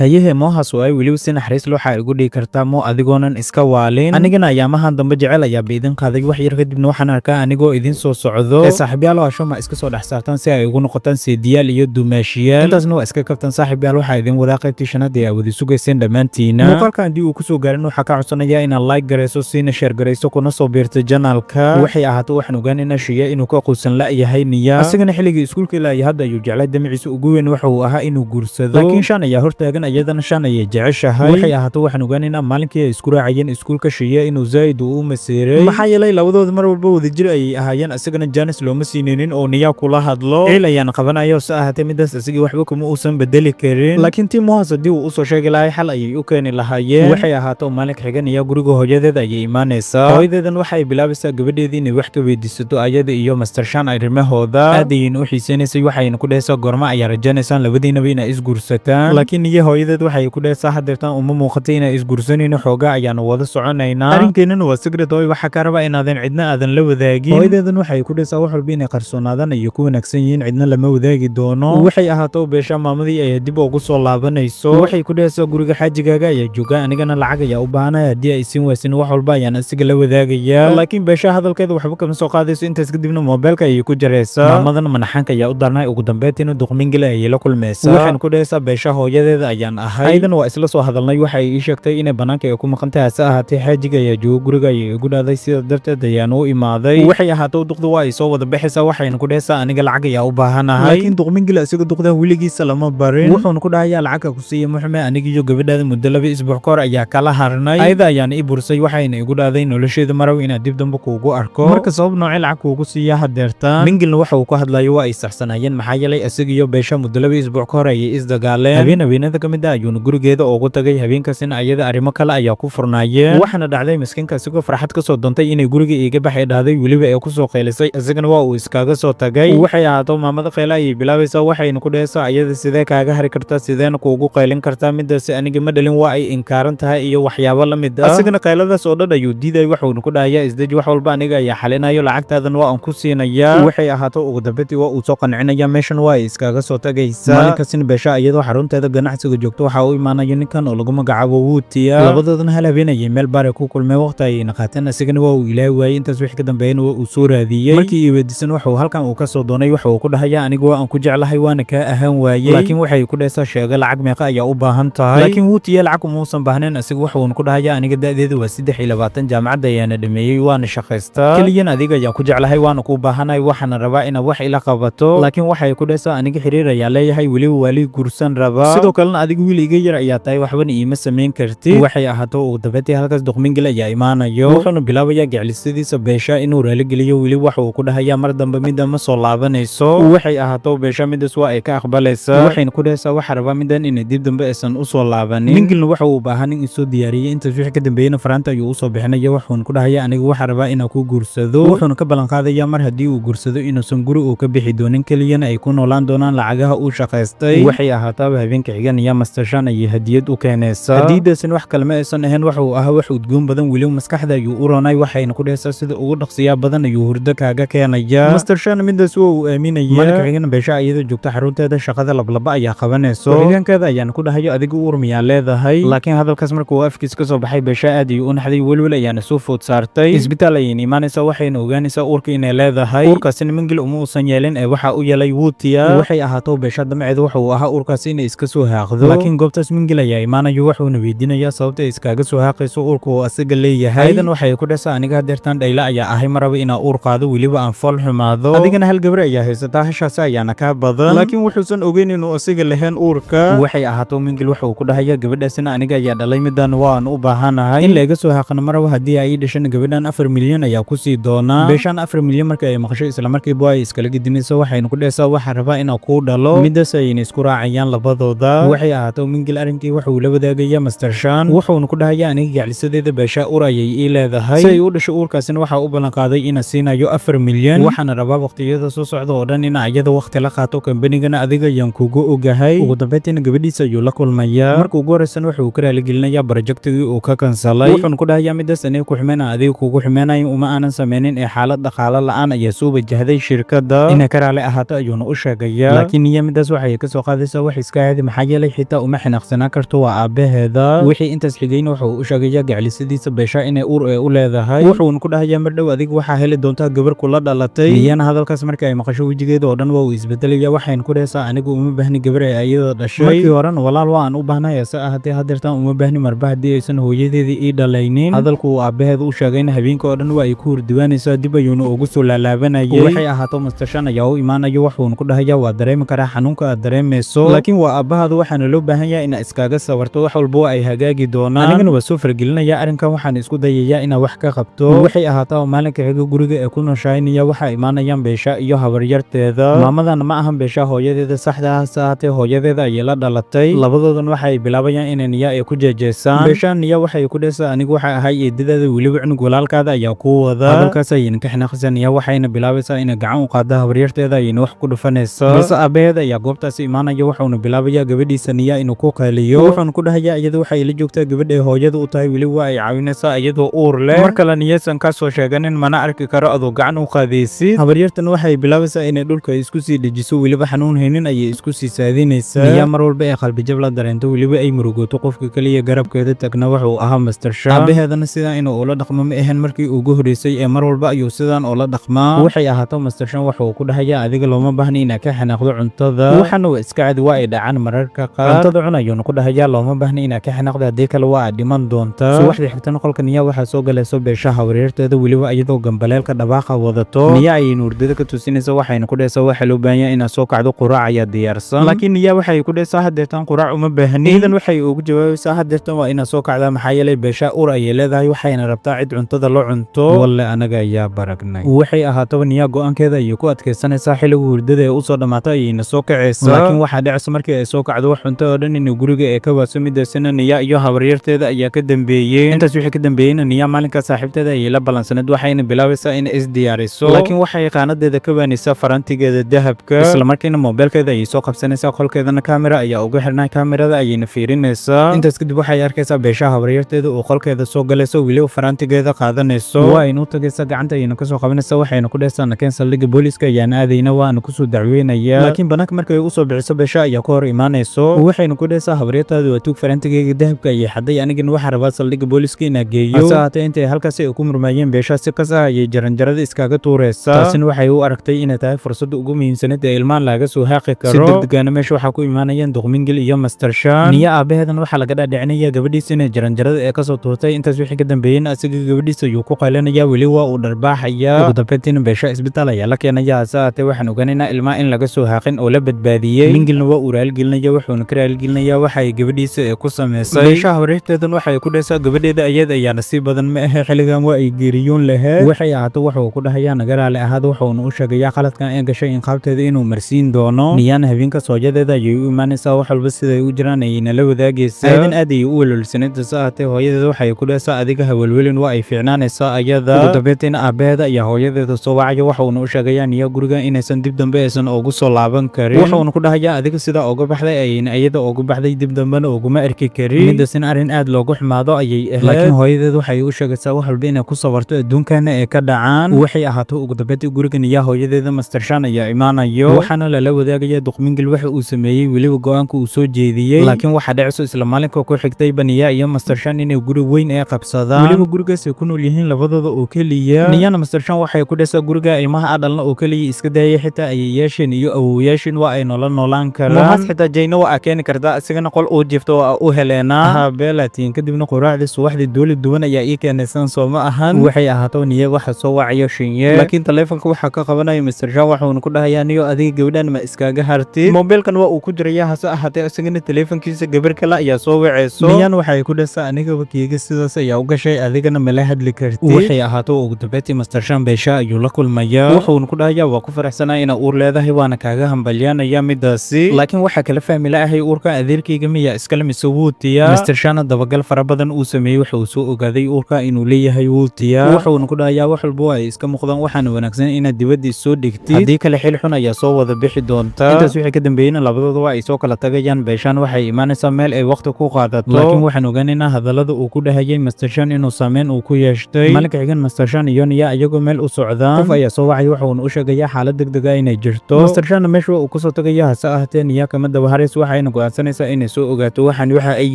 hayehe moohaas oo ay weliba si naxariis loo xaa igu dhigi kartaa moo adigoonan iska waalin anigana ayaamahan dambe jecel ayaa baydin qaaday wax yar kadibna waxaan arkaa anigoo idin soo socdo saaxiibyaal hasho ma iska soo dhex saartaan si ay ugu noqotaan seediyaal iyo dumaashiyaal intaasna waa iska kabtan saaxiibyaal waxaa idin wadaa qaybtii shanaad ee wadi sugayseen dhammaantiina muuqaalka haddii uu kusoo gaarin waxaa ka codsanayaa inaad like garayso siina sheer garayso kuna soo biirta janaalka waxay ahaato waxaan ogaanaynaa shiya inuu ka quusan la'yahay niya asigana xilligii iskuulka ilaa iyo hadda ayuu jeclay damaciisa ugu weyn waxa uu ahaa inuu guursado laakiin shan ayaa hortaagan iyadana shan ayay jeceshahay waxay ahaato waxaan ogaanaynaa maalinkii ay isku raacayeen iskuulka shiya inuu zaa'id uu u masiiray maxaa yeelay labadooda mar walba wadajir ayay ahaayeen asigana jaanis looma siinaynin oo niyaa kula hadlo ciil ayaan qabanayo si ahaatee midaas asigii waxba kuma uusan bedeli karin laakiin timuhaas haddii uu usoo sheegi lahay xal ayay u keeni lahaayeen waxay ahaato maalinka xigan iyo guriga hooyadeed ayay imaanaysaa hooyadeedan waxay bilaabaysaa gabadheedii inay wax ka weydiisato ayada iyo master shan arrimahooda aad ayayna u xiisaynaysay waxayna ku dhehaysaa goorma ayaa rajaynaysaan labadiinaba inay isguursataan laakiin iyo hooyadeed waxay ku dhehaysaa hadeertaan uma muuqatay inay isguursanayno xoogaa ayaanu wada soconaynaa arrinkeenana waa secret hooy waxaa ka rabaa inaadan cidna aadan la wadaagin hooyadeedan waxay ku dhehaysaa wax walba inay qarsoonaadaan iyo ku wanaagsan yihiin cidna lama wadaagi doono waxay ahaato beesha maamadii ayaa dib ugu soo laabanayso waxay ku dhehaysaa guriga xaajigaaga ayaa jooga anigana lacag ayaa u baahanaya haddii ay siin waysin wax walba ayaan asiga la wadaagayaa laakiin beesha hadalkeeda waxba kama soo qaadayso intaas kadibna moobeelka ayay ku jaraysaa maamadan manaxaanka ayaa u darnay ugu dambeyntiina duqmingile ayay la kulmaysaa waxaan ku dhehaysaa beesha hooyadeeda ayaan ahay aydan waa isla soo hadalnay waxay ii sheegtay inay banaanka ay ku maqan tahay hase ahaatee xaajiga ayaa jooga guriga ayay igu dhaaday sida darteed ayaan u imaaday waxay ahaato duqda waa ay soo wada baxaysaa waxayna ku dhehaysaa aniga lacag ayaa u baahanahay laakiin duqmingile isaga duqdan weligiisa lama barin wuxuuna ku dhahayaa lacagka ku siiya muxme anigiyo gabadhaada muddo 2 isbuuc kahor ayaa kala harnay ayada ayaana i bursay waxayna igu dhaaday nolosheeda maraw inaad dib dambe kuugu arko marka sabab noocee lacag kuugu siiya hadeertaan mingilna waxa uu ku hadlayo waa ay saxsanaayeen maxaa yeelay isagiyo beesha muddo 2 isbuuc kahor ayay isdagaaleen habeenada ka mid ah ayuuna gurigeeda ugu tagay habeenkaasina ayada arrimo kale ayaa ku furnaayeen waxaana dhacday miskiinka asigoo farxad kasoo doontay inay guriga iiga baxay dhahday weliba ee kusoo qaylisay isagana waa uu iskaga soo tagay waxay ahaato maamada qayla ayay bilaabaysaa waxayna ku dhehaysaa ayada sidee kaaga hari kartaa sideena kuugu qaylin kartaa midaasi aniga ma dhalin waa ay inkaaran tahay iyo waxyaabo la mid ah asigana qayladaas oo dhan ayuu diiday waxuuna ku dhahayaa isdeji wax walba aniga ayaa xalinayo lacagtaadan waa aan ku siinayaa waxay ahaato ugu dambeyntii waa uu soo qancinaya meeshan waa ay iskaga soo tagaysaa maalinkaasina beesha iyadoo xarunteeda ganacsiga joogto waxaa u imaanaya ninkan oo lagu magacaabo wuutiya labadoodana hal habeenayay meel baare ku kulmay waqti ayayna qaateen asigana waa uu ilaahi waayey intaas wixii ka dambeeyana waa uu soo raadiyey markii ii weydiisan waxuu halkan uu ka soo doonay waxa uu ku dhahayaa aniga waa aan ku jeclahay waana kaa ahaan waayey laakiin waxay ku dhehaysaa sheega lacag meeqa ayaa u baahan tahay laakiin wuutiya lacag umuusan baahnayn asiga waxuuna ku dhahayaa aniga da'deedu waa 23 jaamacadda ayaana dhameeyey waana shaqaystaa keliyan adiga ayaa ku jeclahay waana ku baahanahay waxaana rabaa inaad wax ila qabato laakiin waxay ku dhehaysaa aniga xiriir ayaa leeyahay weliba waalii guursan rabaa sidoo kalena adiga wiil iga yar ayaa tahay waxbana iima samayn kartid waxay ahaato ugu dambeyntii halkaas duqmingil ayaa imaanayo wuxuuna bilaabayaa geclisadiisa beesha inuu raaligeliyo weliba waxa uu ku dhahayaa mar dambe midda ma soo laabanayso waxay ahaato beesha midaas waa ay ka aqbalaysaa waxayna ku dhehaysaa waxa rabaa midan inay dib dambe aysan u soo laabanin mingilna waxa uu baahan in soo diyaariyey intaas wixii ka dambeeyana faraanta ayuu u soo bixinaya wuxuuna ku dhahayaa aniga waxa rabaa inaan ku guursado wuxuuna ka ballan qaadayaa mar haddii uu guursado inuusan guri uu ka bixi doonin keliyana ay ku noolaan doonaan lacagaha uu shaqaystay waxay ahaataaba habeenka xiganaya master shan ayay hadiyad u keenaysaa hadiidaasin wax kalema aysan ahayn waxa uu ahaa wax udgoon badan weliba maskaxda ayuu u ronay waxayna ku dhehaysaa sida ugu dhaqsiyaa badan ayuu hurdo kaaga keenaya master shan midaas waa uu aaminaya maalinka xigana beesha iyadoo joogta xarunteeda shaqada lablaba ayaa qabanayso xigeenkeeda ayaana ku dhahayo adiga uur miyaa leedahay laakiin hadalkaas marka uu afkiis ka soo baxay beesha aad ayuu u naxday welwel ayaana soo food saartay isbitaal ayayna imaanaysaa waxayna ogaanaysaa uurka inay leedahay uurkaasina mingil uma uusan yeelin ee waxa u yeelay wuutiya waxay ahaato beesha damaceedu waxa uu ahaa uurkaasi inay iska soo haaqdo laakiin goobtaas mingil ayaa imaanayo wuxuuna weydiinayaa sababta ay iskaga soo haaqayso uurka uu asaga leeyahay aydan waxay ku dhehaysaa aniga hadeertaan dhayla ayaa ahay maraba inaa uur qaado weliba aan fool xumaado adigana hal gabar ayaa haysataa hashaasi ayaana kaa badan laakiin wuxuusan ogeyn inuu asiga lahayn uurka waxay ahaato mingil waxa uu ku dhahayaa gabadhaasina aniga ayaa dhalay midan waan u baahanahay in laga soo haaqano maraba haddii ay dhashan gabadhan 4 milyan ayaa ku sii doonaa beeshan 4 milyan marka ay maqasho isla markiiba ay iskala gidinayso waxayna ku dhehaysaa waxa rabaa inaa kuu dhalo midaas ayayna isku raacayaan labadooda waxay ahaato mingil arrinkii waxa uu la wadaagaya master shan wuxuuna ku dhahayaa aniga gaclisadeeda beesha ur ayay ii leedahay si ay u dhasho uurkaasina waxa u ballan qaaday ina siinayo 4 milyan waxaana rabaa waqtiyada soo socda oo dhan ina iyada waqti la qaato kambanigana adiga ayaan kugu ogahay ugu dambeyntiina gabadhiisa ayuu la kulmayaa marka ugu horeysan waxa uu ka raaligelinayaa barojektigii uu ka kansalay wuxuuna ku dhahayaa midaas aniga ku xumeyna adiga kugu xumeynayo uma aanan sameynin ee xaalad dhaqaale la'aan ayaa soo wajahday shirkadda inay ka raali ahaato ayuuna u sheegaya laakiin niya midaas waxay ka soo qaadaysaa wax iska caadi maxaa yeelay xitaa uma xanaaqsanaa karto waa aabaheeda. wixii intaas xigayna wuxuu u sheegayaa gaclisadiisa beesha inay uur u leedahay. wuxuuna ku dhahayaa mar dhow adiga waxaa heli doontaa gabar kula dhalatay. niyana hadalkaas markii ay maqasho wejigeeda oo dhan waa uu isbedelaya. waxayna ku dhahaysaa anigu uma baahni gabar ay ayada dhashay. markii horena walaal waan u baahnay ase ahaatee hadeertaan uma baahni marba haddii aysan hooyadeedii ii dhalaynin. hadalku uu aabaheeda u sheegayna habeenka oo dhan waa ay ku hurdiwaanaysaa. dib ayuuna ugu soo laalaabanayay. waxay ahaato Mr. Shan ayaa u imaanayo. wuxuuna ku dhahayaa waa dareemi karaa xanuunka aad dareemayso, laakiin waa aabahaada waxaana loo baahan yahay inaad iskaga sawarto. wax walba ay hagaagi doonaan. anigana waa soo fargelinaya arrinkan. waxaan isku dayayaa inaa wax ka qabto. waxay ahaataa maalinka xiga guriga ee ku nooshaynaya waxaa imaanayaan beesha iyo habaryarteeda. maamadana ma ahan beesha hooyadeeda saxda ah, saatee hooyadeeda ayay la dhalatay. labadoodan waxay bilaabayaan inay niya ay ku jeejeesaan. beesha niya waxay ku dhehaysaa anigu waxa ahay eedadaada weliba cunug walaalkaada ayaa ku wada. hadalkaas ayayna ka xanaaqaysaa niya waxayna bilaabaysaa inay gacan u qaada habaryarteeda ayayna wax ku dhufanaysaa. balse aabaheeda ayaa goobtaasi imaanaya. wuxuuna bilaabayaa gabadhiisa niya inuu ku qaaliyo. wuxuuna ku dhahayaa iyada waxay la joogtaa gabadha ay hooyada u tahay weliba ay caawinaysaa iyadoo uur leh. mar kale niyaysan ka soo sheeganin mana arki karo adoo gacan u qaadaysid. habaryartan waxay bilaabaysaa inay dhulka isku sii dhejiso weliba xanuun haynin ayay isku sii saadinaysaa. niya mar walba ay qalbijab la dareento weliba ay murugooto. qofka kaliya garabkeeda tagna wuxuu ahaa Mr. Shan. aabaheedana sidaan inuu ula dhaqmo ma ahan markii ugu horeysay ee mar walba ayuu sidaan ula dhaqmaa. waxay ahaato Mr. Shan wuxuu ku dhahayaa adiga looma baahni inaad ka xanaaqdo cuntada. waxaana waa iska cadi waa ay dhacaan mararka qaar. cuntada cun ayuuna ku dhahayaa looma baahni inaad ka xanaaqdo haddii kale waa aad dhiman doontaa. subaxdii xigtana qolka niya waxaa soo galayso beesha habaryarteeda weliba iyadoo gambaleelka dhawaaqa wadato. niya ayayna hurdada ka tusinaysa. waxayna ku dhahaysaa waxaa loo baahan yahay inaad soo kacdo quraac ayaa diyaarsan. laakiin niya waxay ku dhahaysaa hadeertaan quraac uma baahni. iidan waxay ugu jawaabaysaa hadeertan waa inaad soo kacdaa maxaa yeelay beesha ur ayay leedahay waxayna rabtaa cid cuntada la cunto. walle anaga ayaa baragnay. waxay ahaataba niya go'aankeeda ayay ku adkaysanaysaa. xilliga hurdada ee usoo dhammaata ayayna soo kacaysaa. laakiin waxaa dhacaysa markii ay soo kacdo wax cunto oo dhan inay guriga ee ka waaso. midaasina niya iyo habaryarteeda ayaa ka dambeeyeen. intaas wixii ka dambeeyeyna niya maalinka saaxiibteeda ayay la ballansaneed. waxayna bilaabaysaa inay isdiyaariso. laakiin waxay qaanadeeda ka waanaysaa farantigeeda dahabka. isla markiina moobeelkeeda ayay soo qabsanaysaa. qolkeedana kaamira ayaa ugu xirnaa. kaamirada ayayna fiirinaysaa. intaas kadib waxay arkaysaa beesha habaryarteeda oo qolkeeda soo galayso weliba farantigeeda qaadanayso. waa ayna u tagaysaa gacanta ayayna kasoo qabanaysaa. waxayna ku dhahaysaa nakeen saldhigga booliiska ayaan aadayna waana kusoo dacweynaya. laakiin banaanka markay u soo bixiso beesha ayaa ka hor imaanayso. waxayna ku dhahaysaa habaryartaadu waa tuug farantigeyga dahabka ayay xaday. anigana waxaa rabaa saldhigga booliiska inaa geeyo. hase ahaatee intay halkaasi ay ku murmaayeen beesha si kas ah ayay jaranjarada iskaga tuuraysaa. taasina waxay u aragtay inay tahay fursadda ugu muhiimsaneed ee ilmahan laga soo haaqi karo. si degdegaana meesha waxaa ku imaanayeen duqmingil iyo Mr. Shan. niya aabaheedan waxaa laga dhaadhicinaya gabadhiisa inay jaranjarada ee kasoo tuurtay. intaas wixii ka dambeeyeen asiga gabadhiisa ayuu ku qaylinaya weli waa uu dharbaaxaya. ugu dambeyntiina beesha isbitaal ayaa la keenaya. hase ahaatee waxaan ogaanaynaa ilmaha in laga soo haaqin oo la badbaadiyey. mingilna waa uu raaligelinaya. wuxuuna ka raaligelinaya waxay gabadhiisa ee ku samaysay. beesha habaryarteedan waxay ku dhahaysaa gabadheeda ayada ayaa nasiib badan ma ahe xilligan waa ay geeriyoon lahayd. waxay ahaato wuxuu ku dhahayaa naga raali ahaada. wuxuuna u sheegayaa qaladkan ee gashay in qaabteeda inuu marsiin doono. niyana habeenkaas hooyadeeda ayay u imaanaysaa. wax walba siday u jiraan ayayna la wadaagaysaa. aadan aad ayay u welwelsaneyd. hase ahaatee hooyadeeda waxay ku dhahaysaa adiga hawelwelin waa ay fiicnaanaysaa ayada. ugu dambeyntiina aabaheeda ayaa hooyadeeda soo wacaya. wuxuuna u sheegayaa niya guriga inaysan dib dambe aysan ugu soo laaban karin. wuxuuna ku dhahayaa adiga sidaa uga baxday ayayna iyada ugu baxday dib dambena uguma arki karin. midaasina arrin aad loogu xumaado ayay ahayd. laakiin hooyadeed waxay u sheegaysaa wax walba inay ku sawarto adduunkana ee ka dhacaan. waxay ahaato ugu dambeyntii guriga niya hooyadeeda Mr. Shan ayaa imaanayo. waxaana lala wadaagaya duqmingil waxa uu sameeyey weliba go'aanka uu soo jeediyey. laakiin waxaa dhacayso isla maalinka ku xigtay baniya iyo Mr. Shan inay guri weyn ay qabsadaan. weliba gurigaas ay ku nool yihiin labadooda oo keliya. niyana Mr. Shan waxay ku dhahaysaa guriga ilmaha adhalna oo keliya iska daayay xitaa ayayaashin iyo awowayaashin waa ay noolaan karaan. mahaas xitaa jayna waa keeni kartaa. isagana qol uu jifto waa u heleenaa. habeelatiin kadibna quraacdii subaxdii dooli duwan ayaa ii keenaysan soo ma ahan. waxay ahaato niya waxa soo wacayo shinye. laakiin taleefanka waxaa ka qabanaya Mr. Shan. wuxuuna ku dhahayaa niyo adiga gabadhan ma iskaga hartid. moobeelkan waa uu ku jiraya. hase ahaatee isagana taleefankiisa gabar kale ayaa soo wacayso. niyan waxay ku dhahaysaa aniga wakiiga sidaas ayaa u gashay adigana mala hadli kartid. waxay ahaato ugu dambeyntii Mr. Shan beesha ayuu la kulmaya. wuxuuna ku dhahayaa waa ku faraxsanaa inaa uur leedahay waana kaaga hambalyaanaya midaasi. laakiin waxaa kala fahmi la'ahay uurka adeerkayga miyaa iskale mise wuutiya. Mr. Shan dabagal fara badan uu sameeyey. wuxuu soo ogaaday uurka inuu leeyahay wuutiya. wuxuuna ku dhahayaa wax walba ay iska muuqdaan waxaana wanaagsan inaad dibadda soo dhigtid. haddii kale xil xun ayaa soo wada bixi doonta. intaas wixii ka dambeeyeyna labadooda waa ay soo kala tagayaan. beeshaan waxay imaanaysaa meel ay waqti ku qaadato. laakiin waxaan ogaanaynaa hadallada uu ku dhahayay Mr. Shan inuu saameyn uu ku yeeshtay. maalinka xigan Mr. Shan iyo niya iyagoo meel u socdaan. qof ayaa soo wacay. wuxuuna u sheegayaa xaalad degdeg ah inay jirto. Mr. Shan meesha uu kusoo tagaya. hase ahaatee niya kama daba harays waxayna go'aansanaysaa inay soo ogaato waxaan waxa ay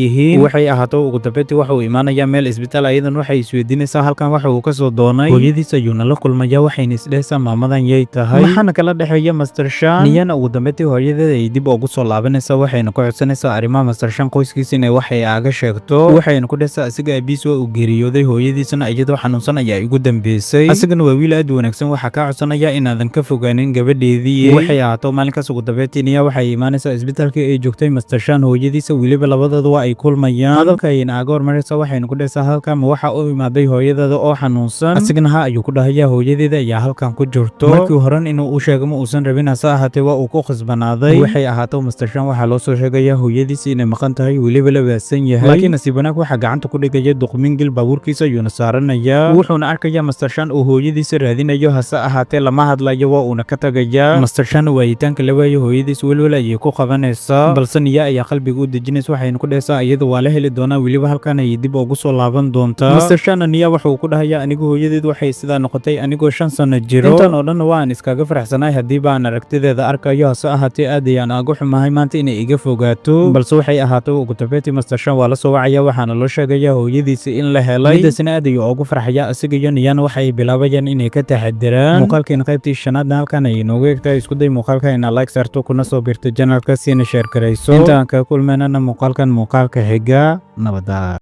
yihiin. waxay ahaato ugu dambeyntii waxa uu imaanayaa meel isbitaal ayadan waxay isweydiinaysaa halkan waxa uu ka soo doonay hooyadiis ayuuna la kulmaya waxayna isdhehaysaa maamadan yay tahay maxaana kala dhexeeya Master Shan. Niyana ugu dambeyntii hooyadeeda ay dib ugu soo laabanaysaa waxayna ku codsanaysaa arrimaha Master Shan qoyskiisa inay waxay aaga sheegto waxayna ku dhehaysaa asiga aabiis waa uu geeriyooday hooyadiisana iyadoo xanuunsan ayaa igu dambeysay asigana waa wiil aad u wanaagsan waxaa kaa codsanaya inaadan ka fogaanin gabadheedii. waxay ahaato maalinkaas ugu dambeyntii Niya waxay imaanaysaa isbitaalkii ay joogtay Master Shan hooyadiisa weliba labadooda waa ay kulmayaan hadalka ayayna aaga hormaraysaa waxayna ku dhehaysaa halkan ma waxa u imaaday hooyadeeda oo xanuunsan asigana ha ayuu ku dhahayaa hooyadeeda ayaa halkan ku jirto markii horan inuu u sheego ma uusan rabin hase ahaatee waa uu ku khasbanaaday. waxay ahaato Master Shan waxaa loo soo sheegaya hooyadiisa inay maqan tahay weliba la waasan yahay laakiin nasiib wanaag waxaa gacanta ku dhigaya duqmingil baabuurkiisa ayuuna saaranayaa wuxuuna arkayaa Master Shan uu hooyadiisa raadinayo hase ahaatee lama hadlayo waa uuna ka tagayaa. Master Shan waayitaanka la waayo hooyadiis welwel ayay ku qabanaysaa balse Niya ayaa qalbiga u dejinaysa waxayna ku dhehaysaa iyada waa la heli doonaa weliba halkan ayay dib ugu soo laaban doontaa. Master Shan Niya wuxuu ku dhahayaa anigu hooyadeed waxay sidaa noqotay anigoo 5 sano jiro intan oo dhan waan iskaga faraxsanahay haddii baan aragtideeda arkayo hase ahaatee aad ayaan aagu xumahay maanta inay iga fogaato balse waxay ahaato ugu dambeyntii Master Shan waa la soo wacaya waxaana loo sheegaya hooyadiisa in la helay midaasina aad ayuu ugu farxaya asiga iyo Niyana waxay bilaabayaan inay ka taxadiraan. muuqaalkeena qaybtii shanaadna halkan ayay noogu egtahay isku day muuqaalka like sarto kuna soo birto channelka siina share garayso intaan ka kulmanana muuqaalka xiga nabada.